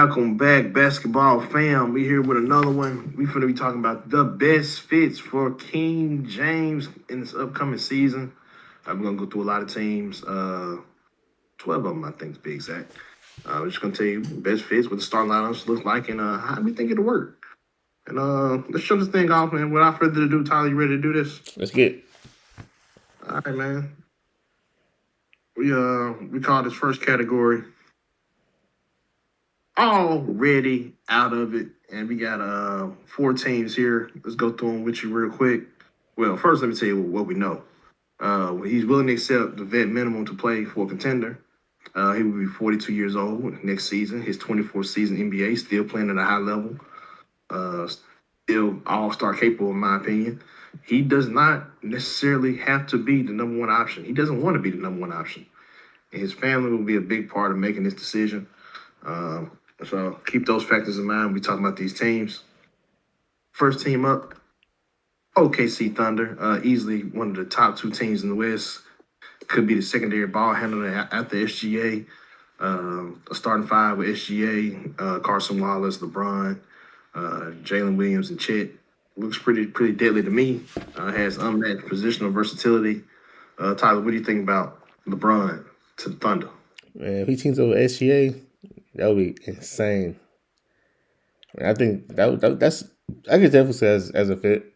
Welcome back, basketball fam. We here with another one. We finna be talking about the best fits for King James in this upcoming season. We're gonna go through a lot of teams. 12 of them, I think, to be exact. We're just gonna tell you best fits, what the starting lineups look like, and how we think it'll work. And let's show this thing off, man. Without further ado, Tyler, you ready to do this? Let's get. All right, man. We call this first category already out of it, and we got four teams here. Let's go through them with you real quick. Well, first let me tell you what we know. He's willing to accept the vet minimum to play for a contender. He will be 42 years old next season. His 24th season NBA, still playing at a high level. Still all-star capable, in my opinion. He does not necessarily have to be the number one option. He doesn't want to be the number one option. And his family will be a big part of making this decision. So keep those factors in mind when we talk about these teams. First team up, OKC Thunder. Easily one of the top two teams in the West. Could be the secondary ball handler after SGA. A starting five with SGA, Carson Wallace, LeBron, Jalen Williams, and Chet. Looks pretty deadly to me. Has unmatched positional versatility. Tyler, what do you think about LeBron to the Thunder? Man, if he teams over SGA, that would be insane. I think that's I could definitely say as a fit,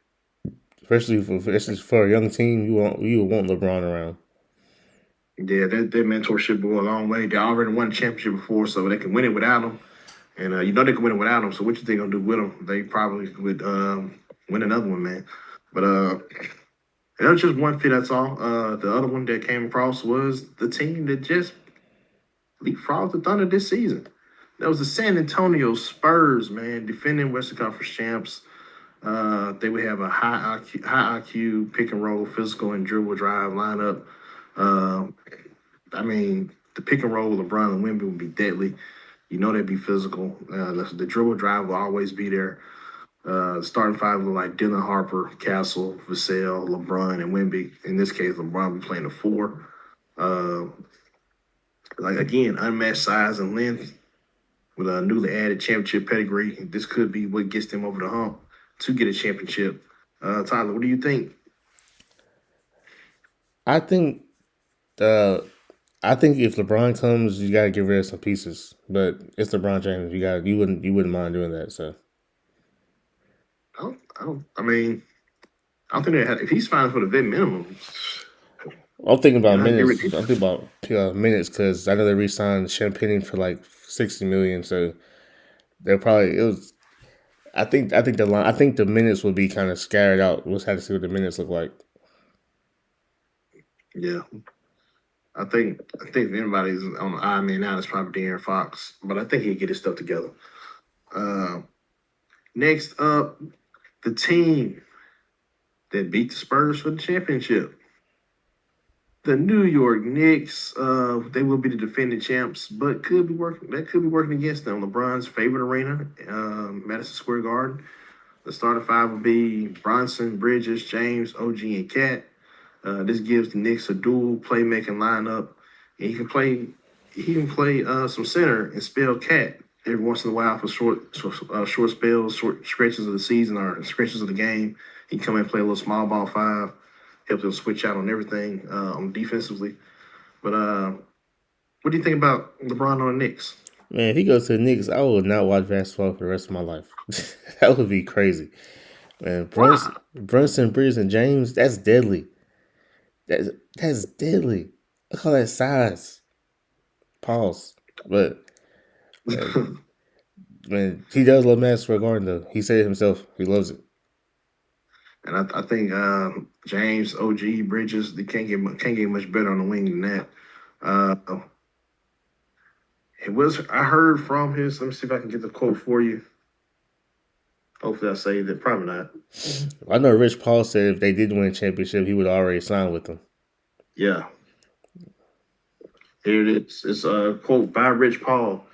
especially for a young team, you would want LeBron around. Yeah, their mentorship will go a long way. They already won a championship before, so they can win it without him. And you know they can win it without him. So what you think gonna do with him? They probably would win another one, man. But that was just one fit. That's all. The other one that came across was the team that just leapfrogged the Thunder this season. That was the San Antonio Spurs, man, defending Western Conference champs. They would have a high IQ pick and roll, physical and dribble drive lineup. I mean, the pick and roll with LeBron and Wemby would be deadly. You know they'd be physical. The dribble drive will always be there. Starting five look like Dylan Harper, Castle, Vassell, LeBron, and Wemby. In this case, LeBron will be playing the four. Like again, unmatched size and length with a newly added championship pedigree. This could be what gets them over the hump to get a championship. Tyler, what do you think? I think I think if LeBron comes, you gotta get rid of some pieces. But it's LeBron James. You wouldn't mind doing that. So I mean, I don't think they have, if he's fine for the vet minimum. I'm thinking about minutes. Get I'm thinking about minutes because I know they re-signed Champagne for like $60 million. So they're probably it was. I think the minutes will be kind of scattered out. We'll have to see what the minutes look like. Yeah, I think if anybody's on the eye man now, it's probably De'Aaron Fox. But I think he'll get his stuff together. Uh, Next up, the team that beat the Spurs for the championship. The New York Knicks, they will be the defending champs, but could be working. That could be working against them. LeBron's favorite arena, Madison Square Garden. The starting five will be Bronson, Bridges, James, OG, and Cat. This gives the Knicks a dual playmaking lineup, and he can play some center and spell Cat every once in a while for short spells, short stretches of the season or stretches of the game. He can come in and play a little small ball five, help them switch out on everything on defensively. But what do you think about LeBron on the Knicks? Man, if he goes to the Knicks, I will not watch basketball for the rest of my life. That would be crazy. Man, Wow. Brunson, Bridges, and James, that's deadly. That's that's deadly. Look at that size. Pause. But man, man, he does love Madison Square Garden though. He said it himself. He loves it. And I think James, OG, Bridges, they can't get much better on the wing than that. Uh, it was I heard from his. Let me see if I can get the quote for you. Hopefully, I saved it. Probably not. I know Rich Paul said if they did win a championship, he would already sign with them. Yeah, here it is. It's a quote by Rich Paul.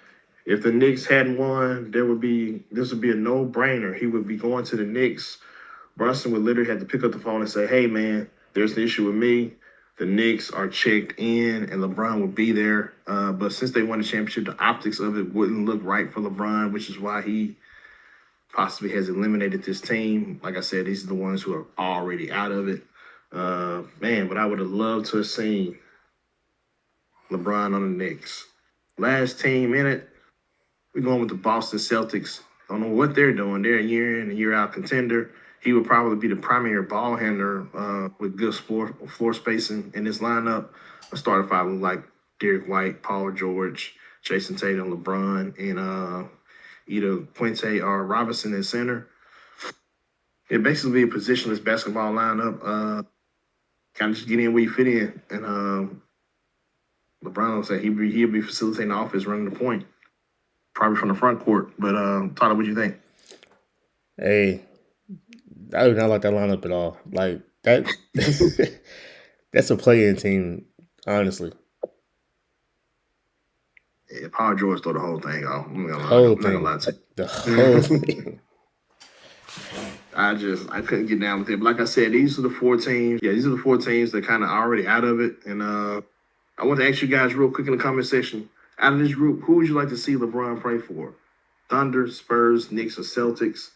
If the Knicks hadn't won, this would be a no brainer. He would be going to the Knicks. Brunson would literally have to pick up the phone and say, "Hey, man, there's an issue with me. the Knicks are checked in and LeBron would be there. But since they won the championship, the optics of it wouldn't look right for LeBron, which is why he possibly has eliminated this team. Like I said, these are the ones who are already out of it. Man, but I would have loved to have seen LeBron on the Knicks. Last team in it, we're going with the Boston Celtics. I don't know what they're doing. They're a year in and year out contender. He would probably be the primary ball handler with good floor spacing in this lineup. A starting five would like Derek White, Paul George, Jason Tatum, LeBron, and either Puente or Robinson at center. It basically be a positionless basketball lineup. Kind of just get in where you fit in. And LeBron will say he'll be facilitating the offense, running the point, probably from the front court. But Tyler, what do you think? Hey, I do not like that lineup at all. Like that, that's a play-in team, honestly. Yeah, Paul George throw the whole thing off. I'm not Whole gonna thing, lie to the whole you. thing. I couldn't get down with it. But like I said, these are the four teams. Yeah, these are the four teams that kind of already out of it. And I want to ask you guys real quick in the comment section. Out of this group, who would you like to see LeBron play for? Thunder, Spurs, Knicks, or Celtics?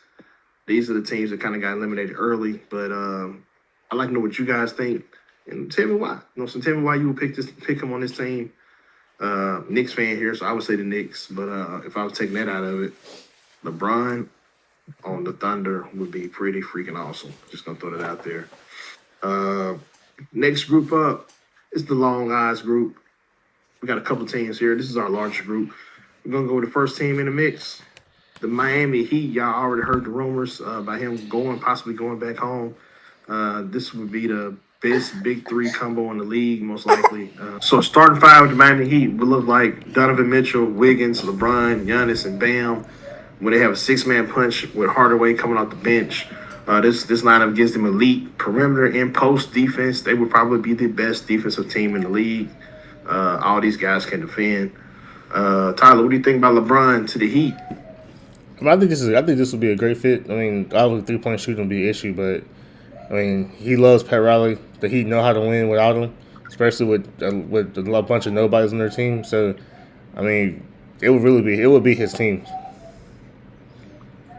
These are the teams that kind of got eliminated early. But I'd like to know what you guys think. And tell me why. So tell me why you would pick him on this team. Knicks fan here, so I would say the Knicks. But if I was taking that out of it, LeBron on the Thunder would be pretty freaking awesome. Just gonna throw that out there. Next group up is the Long Eyes group. We got a couple teams here. This is our largest group. We're gonna go with the first team in the mix. The Miami Heat. Y'all already heard the rumors about him possibly going back home. This would be the best big three combo in the league, most likely. So starting five with the Miami Heat would look like Donovan Mitchell, Wiggins, LeBron, Giannis, and Bam. When they have a six-man punch with Hardaway coming off the bench, this lineup gives them elite perimeter and post defense. They would probably be the best defensive team in the league. All these guys can defend. Tyler, what do you think about LeBron to the Heat? I think this would be a great fit. I mean, obviously 3-point shooting would be an issue, but I mean, he loves Pat Riley. The Heat know how to win without him, especially with a bunch of nobodies on their team. So, I mean, it would be his team.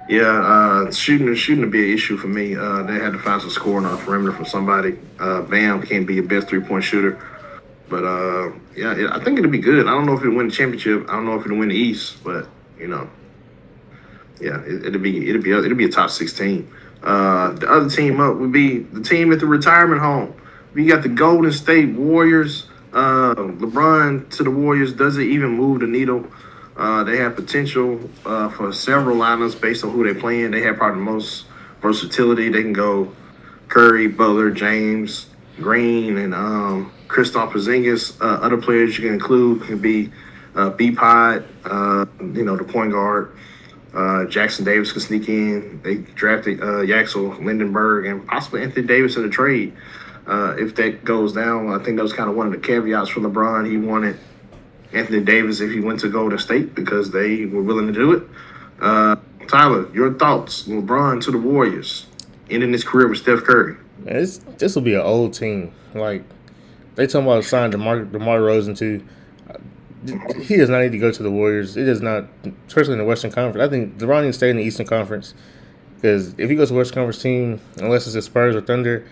Yeah, shooting would be an issue for me. They had to find some scoring on the perimeter from somebody. Bam can't be a best 3-point shooter, but yeah, I think it'll be good. I don't know if it'll win the championship. I don't know if it'll win the East, but yeah, it'll be a top 16. The other team up would be the team at the retirement home. We got the Golden State Warriors. LeBron to the Warriors doesn't even move the needle. They have potential for several lineups based on who they're playing. They have probably the most versatility. They can go Curry, Butler, James, Green, and Kristaps Porzingis. Other players you can include can be B-Pod, the point guard. Jackson Davis can sneak in. They drafted Yaxel Lindenberg and possibly Anthony Davis in the trade. If that goes down, I think that was kind of one of the caveats for LeBron. He wanted Anthony Davis if he went to Golden State because they were willing to do it. Tyler, your thoughts? LeBron to the Warriors, ending his career with Steph Curry. Man, this will be an old team. Like they talking about signing DeMar DeRozan too. He does not need to go to the Warriors. It does not, especially in the Western Conference. I think LeBron needs to stay in the Eastern Conference because if he goes to Western Conference team, unless it's the Spurs or Thunder,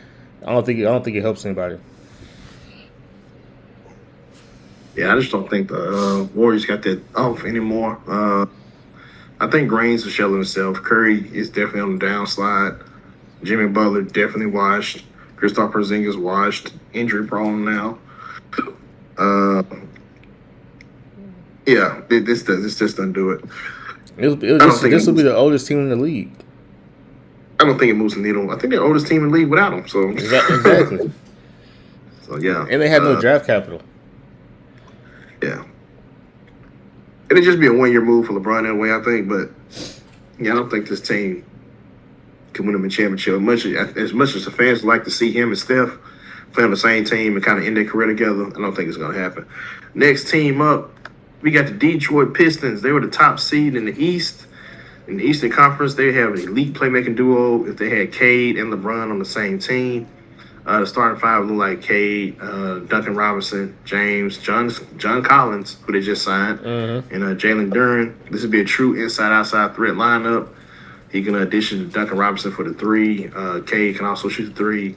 I don't think it helps anybody. Yeah, I just don't think the Warriors got that off anymore. I think Green's a shell of himself. Curry is definitely on the downslide. Jimmy Butler definitely washed. Kristaps Porzingis washed. Injury prone now. Yeah, this just doesn't do it. This will be the oldest team in the league. I don't think it moves the needle. I think they're the oldest team in the league without him. So exactly. So yeah, and they had no draft capital. Yeah, it'd just be a 1-year move for LeBron that way, I think. But yeah, I don't think this team can win him a championship. As much as the fans like to see him and Steph play on the same team and kind of end their career together, I don't think it's going to happen. Next team up, we got the Detroit Pistons. They were the top seed in the East. In the Eastern Conference, they have an elite playmaking duo if they had Cade and LeBron on the same team. The starting five look like Cade, Duncan Robinson, James, John Collins, who they just signed, Mm-hmm. and Jalen Duren. This would be a true inside-outside threat lineup. He can dish it to Duncan Robinson for the three. Cade can also shoot the three.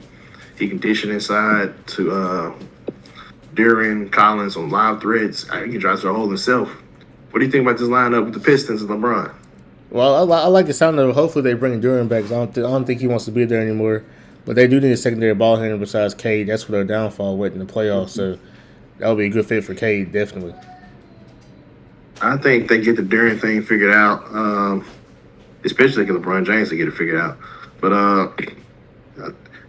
He can dish it inside to Duren, Collins on live threads. He can drive to the hole himself. What do you think about this lineup with the Pistons and LeBron? Well, I like the sound of. Hopefully, they bring Duran back. 'Cause I don't think he wants to be there anymore. But they do need a secondary ball handler besides Cade. That's where their downfall went in the playoffs. So that would be a good fit for Cade, definitely. I think they get the Duren thing figured out, especially get LeBron James to get it figured out. But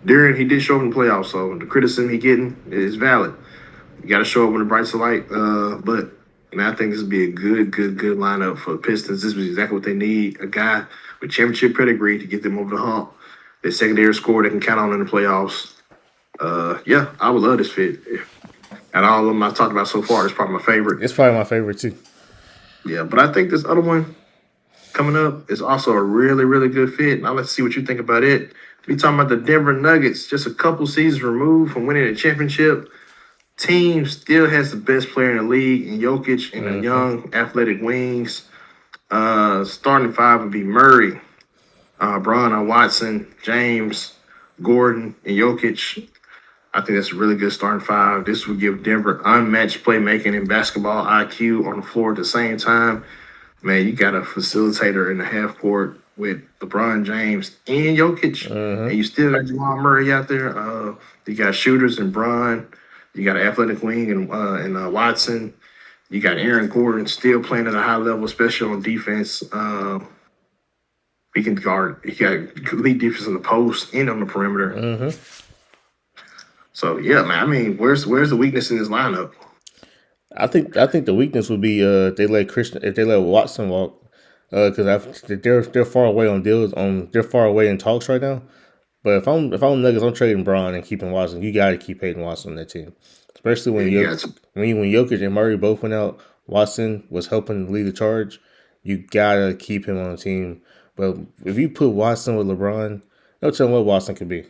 Duren, he did show up in the playoffs, so the criticism he getting is valid. You got to show up when the brights are light. But man, I think this would be a good lineup for the Pistons. This was exactly what they need: a guy with championship pedigree to get them over the hump. Their secondary score they can count on in the playoffs. Yeah, I would love this fit. And all of them I've talked about so far, it's probably my favorite. It's probably my favorite too. Yeah, but I think this other one coming up is also a really good fit. Now let's see what you think about it. We talking about the Denver Nuggets, just a couple seasons removed from winning a championship. Team still has the best player in the league in Jokic and the young athletic wings. Starting five would be Murray, Bron, Watson, James, Gordon, and Jokic. I think that's a really good starting five. This would give Denver unmatched playmaking and basketball IQ on the floor at the same time. Man, you got a facilitator in the half court with LeBron James and Jokic, and you still got Jamal Murray out there. You got shooters and Bron. You got an athletic wing and Watson. You got Aaron Gordon still playing at a high level, especially on defense. He can guard. He got lead defense in the post and on the perimeter. So yeah, man. I mean, where's the weakness in this lineup? I think the weakness would be if they let Watson walk because they're far away on deals they're far away in talks right now. But if I'm Nuggets, I'm trading Bron and keeping Watson. You got to keep Hayden Watson on that team, especially when when Jokic and Murray both went out. Watson was helping lead the charge. You gotta keep him on the team. But if you put Watson with LeBron, don't tell him what Watson could be.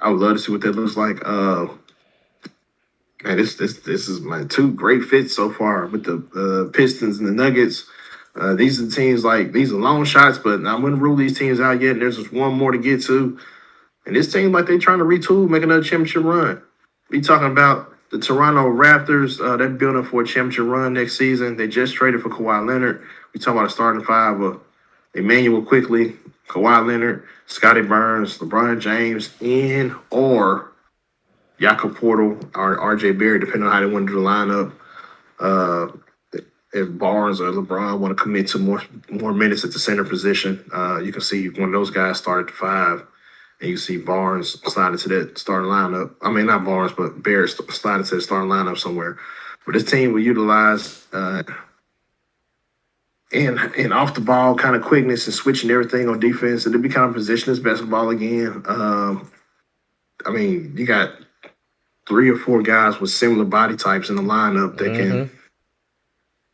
I would love to see what that looks like. Man, this is my two great fits so far with the Pistons and the Nuggets. These are these are long shots, but I wouldn't rule these teams out yet. There's just one more to get to. And this team, like, they trying to retool, make another championship run. We talking about the Toronto Raptors. They're building for a championship run next season. They just traded for Kawhi Leonard. We talking about a starting five of Emmanuel Quickly, Kawhi Leonard, Scotty Barnes, LeBron James, and or Jakob Portal or RJ Barrett, depending on how they want to do the lineup. If Barnes or LeBron want to commit to more minutes at the center position, you can see one of those guys start at the five, and you see Barnes slide into that starting lineup. I mean, not Barnes, but Barrett slide into the starting lineup somewhere. But this team will utilize and off the ball kind of quickness and switching everything on defense, and it become positionless basketball again. I mean, you got 3 or 4 guys with similar body types in the lineup that can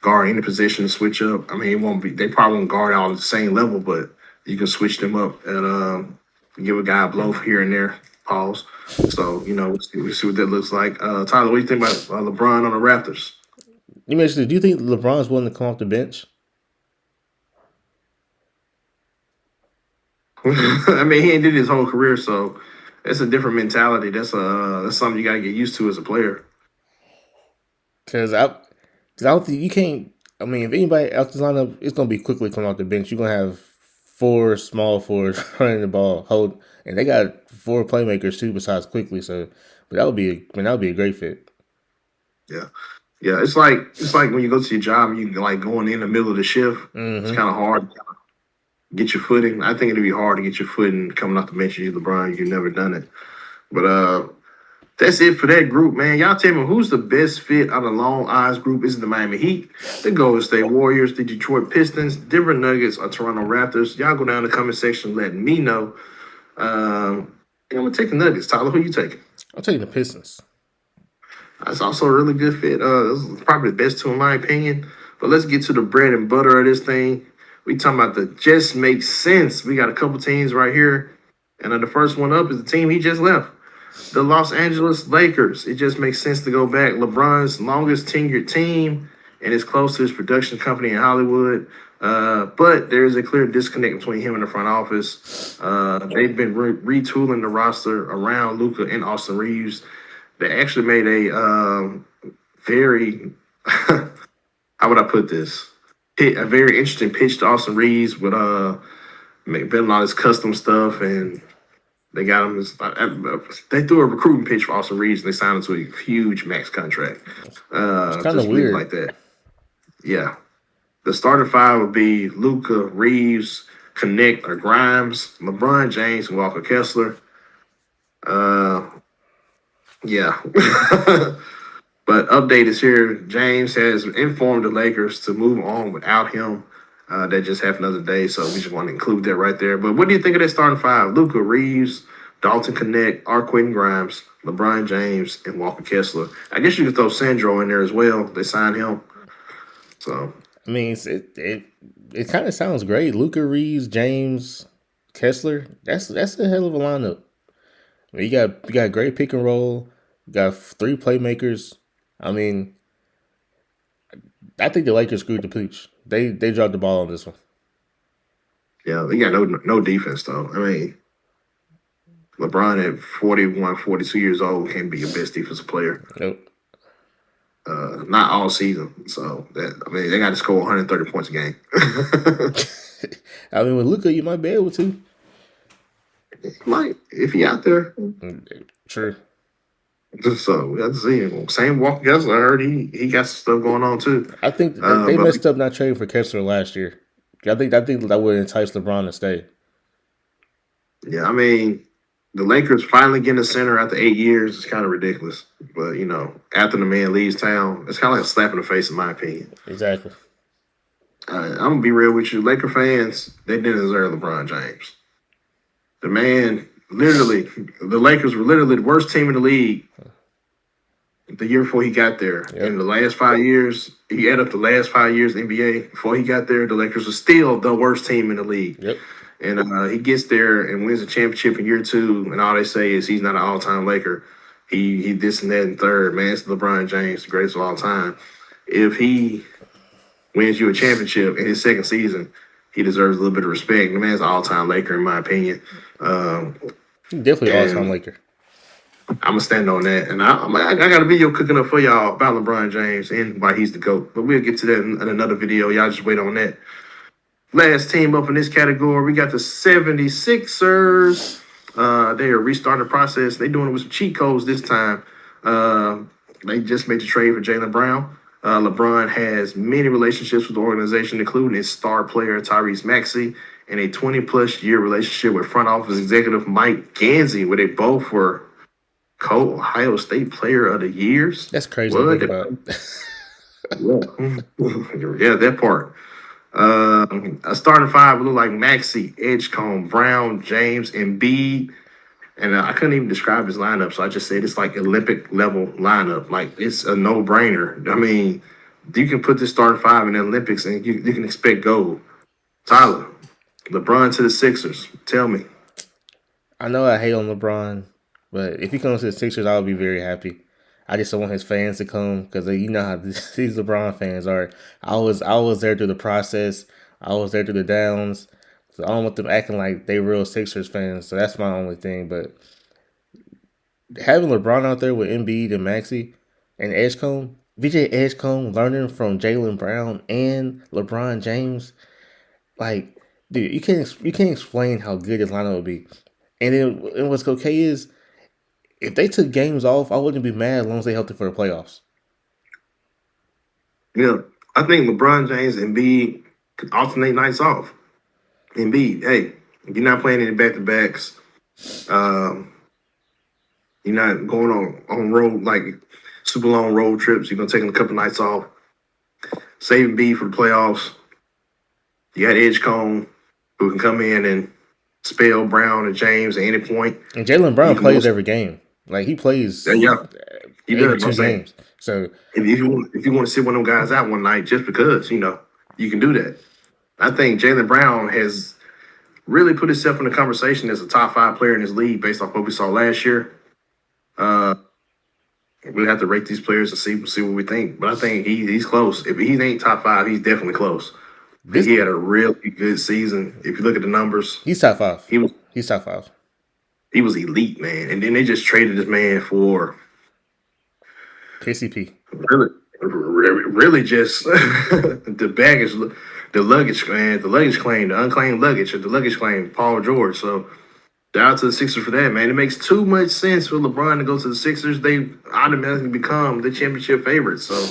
guard any position and switch up. I mean, it won't be. They probably won't guard all at the same level, but you can switch them up and give a guy a blow here and there. Pause. So we see what that looks like. Tyler, what do you think about LeBron on the Raptors? You mentioned, do you think LeBron's willing to come off the bench? I mean, he ain't did his whole career, so it's a different mentality. That's something you got to get used to as a player. Because I don't think you can't. I mean, if anybody else is lineup, it's gonna be quickly coming off the bench. You're gonna have 4 small forwards running the ball, and they got 4 playmakers too besides quickly. So, but that would be a great fit. Yeah. Yeah, it's like when you go to your job, you like going in the middle of the shift. It's kind of hard to get your footing. I think it'd be hard to get your footing coming off the bench. You, LeBron, you've never done it. But that's it for that group, man. Y'all tell me who's the best fit out of the Long Eyes group? Is it the Miami Heat, the Golden State Warriors, the Detroit Pistons, Denver Nuggets, or Toronto Raptors? Y'all go down in the comment section letting me know. I'm gonna take the Nuggets. Tyler, who you taking? I'm taking the Pistons. That's also a really good fit. This is probably the best two in my opinion. But let's get to the bread and butter of this thing. We talking about the just makes sense. We got a couple teams right here. And the first one up is the team he just left, the Los Angeles Lakers. It just makes sense to go back. LeBron's longest tenured team and is close to his production company in Hollywood. But there is a clear disconnect between him and the front office. They've been retooling the roster around Luka and Austin Reeves. They actually made a very, how would I put this? A very interesting pitch to Austin Reeves with building all this custom stuff, and they got him. They threw a recruiting pitch for Austin Reeves, and they signed him to a huge max contract. It's kind of Just leave it weird. like that. Yeah, the starting five would be Luca, Reeves, Connect or Grimes, LeBron James, and Walker Kessler. Yeah. But update is here. James has informed the Lakers to move on without him. That just happened the other day, so we just want to include that right there. But what do you think of that starting five? Luca Reeves, Dalton Connect, Arquin Grimes, LeBron James, and Walker Kessler. I guess you could throw Sandro in there as well. They signed him. So I mean, it kind of sounds great. Luca Reeves, James, Kessler. That's a hell of a lineup. I mean, you got great pick and roll. You got 3 playmakers. I mean, I think the Lakers screwed the pooch. They dropped the ball on this one. yeah, they got no defense though. I mean, LeBron at 41, 42 years old can be your best defensive player. Nope. Not all season. So they got to score 130 points a game. I mean, with Luca, you might be able to. Might if he out there. True. So we have to see. Same Walker Kessler. I heard he got some stuff going on too. I think they messed up not trading for Kessler last year. I think that would entice LeBron to stay. Yeah, I mean, the Lakers finally getting a center after 8 years is kind of ridiculous. But after the man leaves town, it's kind of like a slap in the face, in my opinion. Exactly. I'm gonna be real with you, Laker fans. They didn't deserve LeBron James. The man, literally, the Lakers were literally the worst team in the league the year before he got there. Yep. In the last 5 years, he had up the last 5 years in the NBA. Before he got there, the Lakers were still the worst team in the league. Yep. And he gets there and wins a championship in year 2, and all they say is he's not an all-time Laker. He this and that and third. Man, it's LeBron James, the greatest of all time. If he wins you a championship in his second season, he deserves a little bit of respect. The man's an all-time Laker, in my opinion. Definitely all-time Laker. I'm gonna stand on that, and I got a video cooking up for y'all about LeBron James and why he's the GOAT. But we'll get to that in another video. Y'all just wait on that. Last team up in this category, we got the 76ers. They are restarting the process. They're doing it with some cheat codes this time. They just made the trade for Jaylen Brown. LeBron has many relationships with the organization, including his star player Tyrese Maxey, and a 20-plus year relationship with front office executive Mike Gansey, where they both were co-Ohio State Player of the Years. That's crazy to think about. Yeah, that part. A starting five would look like Maxey, Edgecombe, Brown, James, and Embiid. And I couldn't even describe his lineup, so I just said it's like Olympic level lineup. Like, it's a no-brainer. I mean, you can put this starting five in the Olympics and you can expect gold. Tyler, LeBron to the Sixers. Tell me. I know I hate on LeBron, but if he comes to the Sixers, I'll be very happy. I just don't want his fans to come because you know how these LeBron fans are. I was there through the process. I was there through the downs. So I don't want them acting like they real Sixers fans. So that's my only thing. But having LeBron out there with Embiid and Maxey and Edgecombe, VJ Edgecombe learning from Jaylen Brown and LeBron James, like, dude, you can't explain how good this lineup would be. And what's okay is, if they took games off, I wouldn't be mad as long as they helped it for the playoffs. Yeah, I think LeBron James and Embiid could alternate nights off. Embiid, hey, you're not playing any back-to-backs. You're not going on road, like, super long road trips. You're going to take a couple nights off. Save Embiid for the playoffs. You got Edgecombe, who can come in and spell Brown and James at any point. And Jaylen Brown plays every game. Like, he plays he does, 82 games. So if you want to sit one of them guys out one night just because, you can do that. I think Jaylen Brown has really put himself in the conversation as a top 5 player in his league based off what we saw last year. Uh, we'll have to rate these players and see what we think. But I think he's close. If he ain't top 5, he's definitely close. He had a really good season. If you look at the numbers, he's top 5. He was he's top 5. He was elite, man. And then they just traded this man for KCP. Really just the baggage, the luggage, man, the luggage claim, the unclaimed luggage, or the luggage claim, Paul George. So shout out to the Sixers for that, man. It makes too much sense for LeBron to go to the Sixers. They automatically become the championship favorites. So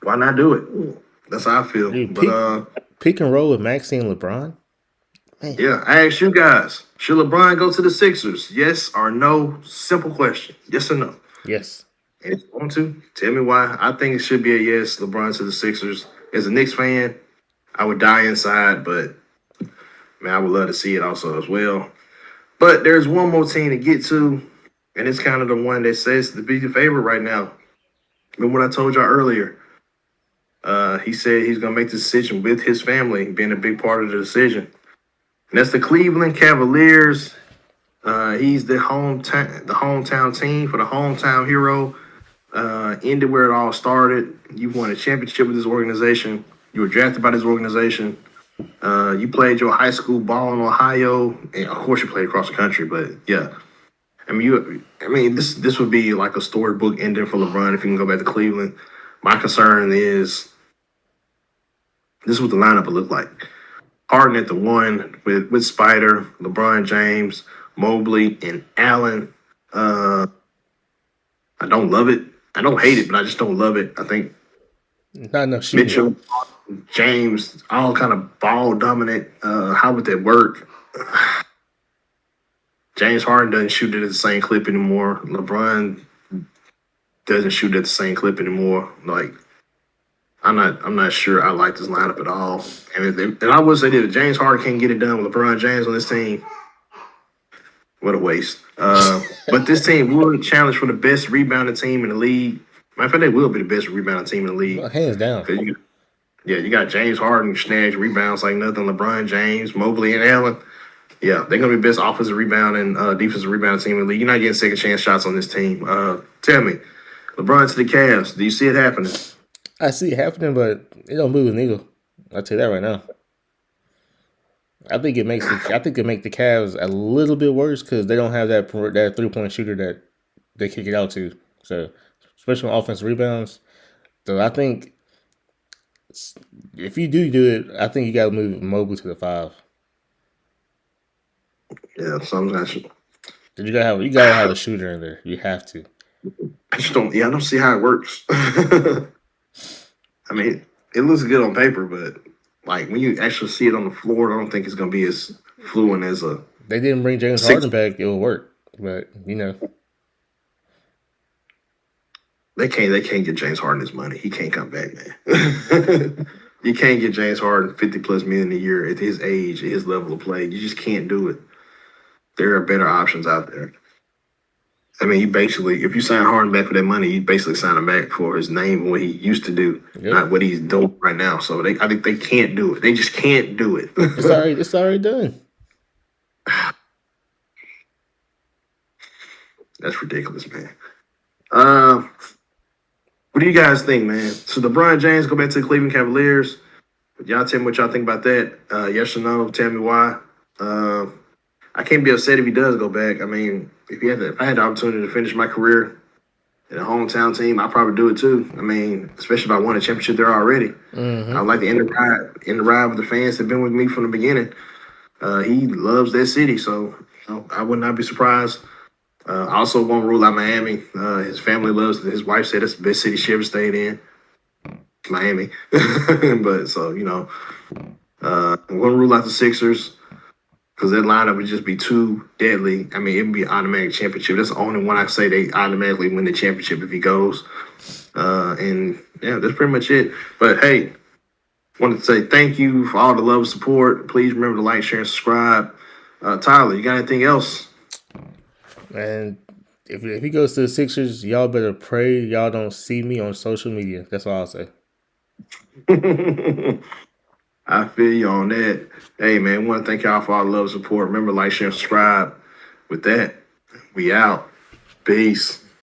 why not do it? That's how I feel. Dude, but pick and roll with Maxey and LeBron. Man. Yeah, I asked you guys, should LeBron go to the Sixers? Yes or no? Simple question. Yes or no? Yes. And if you want to, tell me why. I think it should be a yes, LeBron to the Sixers. As a Knicks fan, I would die inside, but man, I would love to see it also as well. But there's one more team to get to, and it's kind of the one that says to be the favorite right now. Remember what I told y'all earlier? He said he's going to make the decision with his family, being a big part of the decision. And that's the Cleveland Cavaliers. He's the hometown team for the hometown hero. Ended where it all started. You won a championship with this organization. You were drafted by this organization. You played your high school ball in Ohio, and of course you played across the country. But yeah, this would be like a storybook ending for LeBron if he can go back to Cleveland. My concern is this is what the lineup would look like. Harden at the 1 with Spider, LeBron James, Mobley, and Allen. I don't love it. I don't hate it, but I just don't love it. I think not enough shooting. Mitchell, James, all kind of ball dominant. How would that work? James Harden doesn't shoot it at the same clip anymore. LeBron doesn't shoot at the same clip anymore. Like, I'm not sure I like this lineup at all. And I would say that if James Harden can't get it done with LeBron James on this team, what a waste. But this team will challenge for the best rebounding team in the league. Matter of fact, they will be the best rebounding team in the league. Well, hands down. You got James Harden snags rebounds like nothing. LeBron James, Mobley, and Allen. Yeah, they're going to be best offensive rebound and defensive rebound team in the league. You're not getting second chance shots on this team. Tell me, LeBron to the Cavs, do you see it happening? I see it happening, but it don't move the needle. I'll tell you that right now. I think it makes the Cavs a little bit worse because they don't have that 3-point shooter that they kick it out to. So, especially on offensive rebounds. So I think if you do it, I think you got to move Mobley to the 5. Yeah, sometimes. You gotta have a shooter in there. You have to. I just don't. Yeah, I don't see how it works. I mean, it looks good on paper, but like when you actually see it on the floor, I don't think it's gonna be as fluent as a. They didn't bring James Harden back; it will work, but they can't get James Harden his money. He can't come back, man. You can't get James Harden $50+ million a year at his age, at his level of play. You just can't do it. There are better options out there. I mean, you basically, if you sign Harden back for that money, you basically sign him back for his name and what he used to do, not what he's doing right now. So I think they can't do it. They just can't do it. It's already done. That's ridiculous, man. What do you guys think, man? So LeBron James go back to the Cleveland Cavaliers. Y'all tell me what y'all think about that. Yes or no? Tell me why. I can't be upset if he does go back. I mean, if I had the opportunity to finish my career in a hometown team, I'd probably do it too. I mean, especially if I won a championship there already. Mm-hmm. I'd like to end the ride with the fans that have been with me from the beginning. He loves that city, so I would not be surprised. I also won't rule out Miami. His family loves it. His wife said it's the best city she ever stayed in. Miami. But so, I won't rule out the Sixers. Because that lineup would just be too deadly. I mean, it would be an automatic championship. That's the only one I say they automatically win the championship if he goes. And yeah, that's pretty much it. But hey, wanted to say thank you for all the love and support. Please remember to like, share, and subscribe. Tyler, you got anything else? And if he goes to the Sixers, y'all better pray y'all don't see me on social media. That's all I'll say. I feel you on that. Hey man, want to thank y'all for all the love and support. Remember, like, share, and subscribe. With that, we out. Peace.